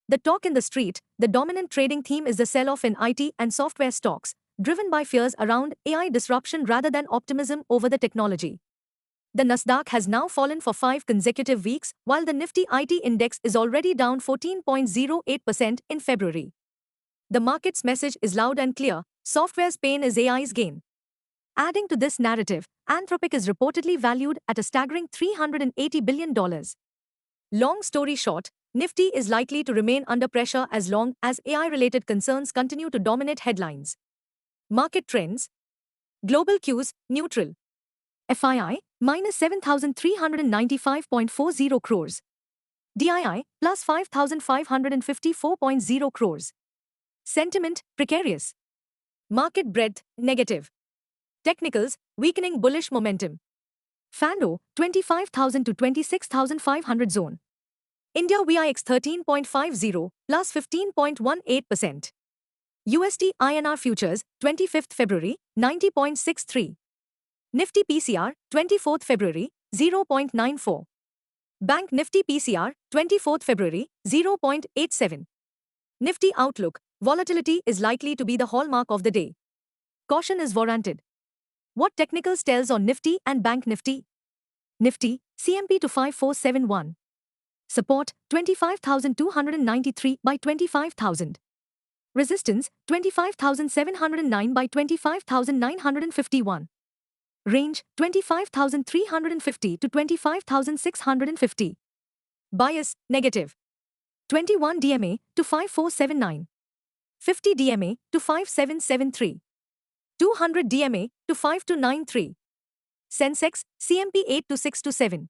The talk in the street, the dominant trading theme is the sell-off in IT and software stocks, driven by fears around AI disruption rather than optimism over the technology. The Nasdaq has now fallen for 5 consecutive weeks, while the Nifty IT index is already down 14.08% in February. The market's message is loud and clear: software's pain is AI's gain. Adding to this narrative, Anthropic is reportedly valued at a staggering $380 billion. Long story short, Nifty is likely to remain under pressure as long as AI-related concerns continue to dominate headlines. Market trends. Global cues, neutral. FII, minus 7,395.40 crores. DII, plus 5,554.0 crores. Sentiment, precarious. Market breadth, negative. Technicals, weakening bullish momentum. Fando, 25,000 to 26,500 zone. India VIX 13.50, plus 15.18%. USD INR futures, 25th February, 90.63. Nifty PCR, 24th February, 0.94. Bank Nifty PCR, 24th February, 0.87. Nifty outlook, volatility is likely to be the hallmark of the day. Caution is warranted. What technicals tells on Nifty and Bank Nifty? Nifty, CMP to 5471. Support, 25,293 by 25,000. Resistance, 25,709 by 25,951. Range, 25,350 to 25,650. Bias, negative. 21 DMA to 5479. 50 DMA to 5773. 200 DMA to 5293. Sensex, CMP 82627.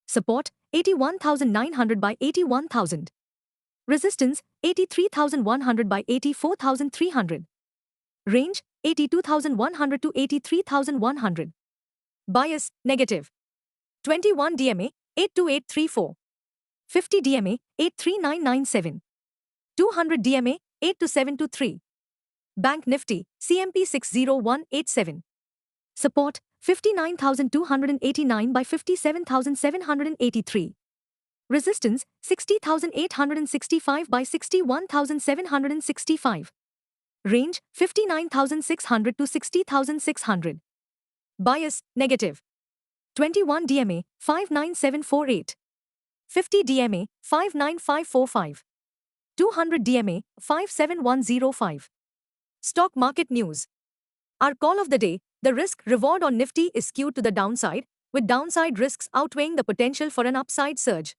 Support, 81,900 by 81,000. Resistance, 83,100 by 84,300. Range, 82,100 to 83,100. Bias, negative. 21 DMA, 82834. 50 DMA, 83997. 200 DMA, 82723. Bank Nifty, CMP 60187. Support, 59,289 by 57,783. Resistance, 60,865 by 61,765. Range, 59,600 to 60,600. Bias, negative. 21 DMA, 59748. 50 DMA, 59545. 200 DMA, 57105. Stock market news. Our call of the day: the risk-reward on Nifty is skewed to the downside, with downside risks outweighing the potential for an upside surge.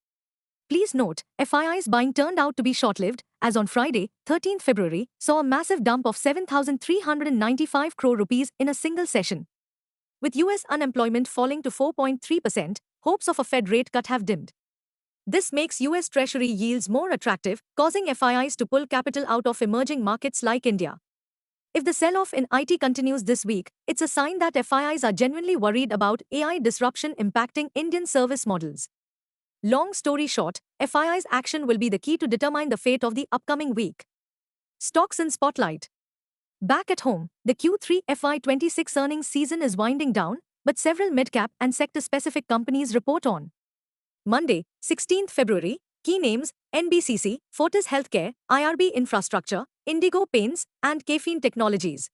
Please note, FII's buying turned out to be short-lived, as on Friday, 13th February, saw a massive dump of 7,395 crore rupees in a single session. With US unemployment falling to 4.3%, hopes of a Fed rate cut have dimmed. This makes US Treasury yields more attractive, causing FIIs to pull capital out of emerging markets like India. If the sell-off in IT continues this week, it's a sign that FIIs are genuinely worried about AI disruption impacting Indian service models. Long story short, FII's action will be the key to determine the fate of the upcoming week. Stocks in spotlight. Back at home, the Q3 FY26 earnings season is winding down, but several mid-cap and sector-specific companies report on Monday, 16th February. Key names: NBCC, Fortis Healthcare, IRB Infrastructure, Indigo Paints, and Caffeine Technologies.